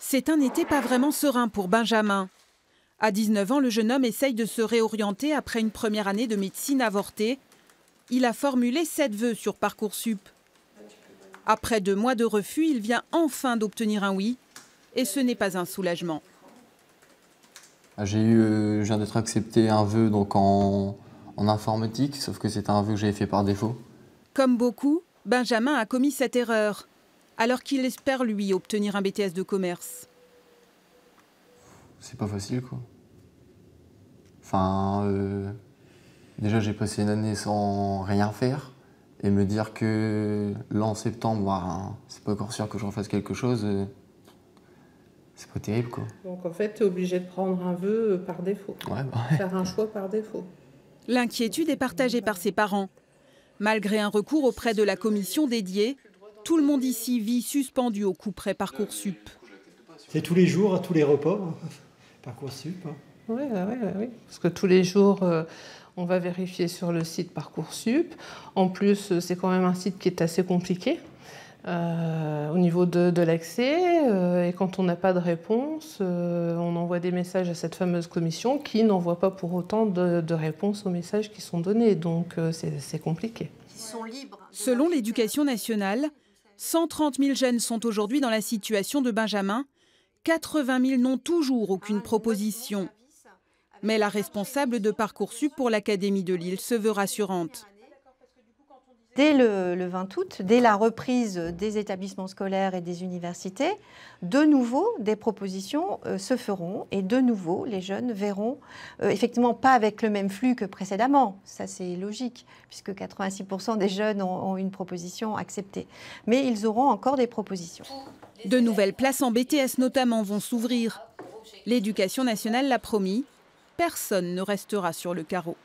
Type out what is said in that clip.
C'est un été pas vraiment serein pour Benjamin. À 19 ans, le jeune homme essaye de se réorienter après une première année de médecine avortée. Il a formulé 7 vœux sur Parcoursup. Après 2 mois de refus, il vient enfin d'obtenir un oui. Et ce n'est pas un soulagement. Je viens d'être accepté un vœu donc en informatique, sauf que c'est un vœu que j'avais fait par défaut. Comme beaucoup, Benjamin a commis cette erreur, alors qu'il espère, lui, obtenir un BTS de commerce. C'est pas facile, quoi. Enfin, déjà j'ai passé une année sans rien faire, et me dire que là en septembre, bah, c'est pas encore sûr que je refasse quelque chose, c'est pas terrible, quoi. Donc en fait, tu es obligé de prendre un vœu par défaut, Ouais. faire un choix par défaut. L'inquiétude est partagée par ses parents. Malgré un recours auprès de la commission dédiée, tout le monde ici vit suspendu au couperet Parcoursup. C'est tous les jours, à tous les repas, Parcoursup. Oui, parce que tous les jours, on va vérifier sur le site Parcoursup. En plus, c'est quand même un site qui est assez compliqué au niveau de l'accès. Et quand on n'a pas de réponse, on envoie des messages à cette fameuse commission qui n'envoie pas pour autant de réponse aux messages qui sont donnés. Donc c'est compliqué. Selon l'Éducation nationale, 130 000 jeunes sont aujourd'hui dans la situation de Benjamin. 80 000 n'ont toujours aucune proposition. Mais la responsable de Parcoursup pour l'Académie de Lille se veut rassurante. Dès le 20 août, dès la reprise des établissements scolaires et des universités, de nouveau, des propositions se feront et de nouveau, les jeunes verront, effectivement pas avec le même flux que précédemment, ça c'est logique, puisque 86% des jeunes ont une proposition acceptée. Mais ils auront encore des propositions. De nouvelles places en BTS notamment vont s'ouvrir. L'Éducation nationale l'a promis, personne ne restera sur le carreau.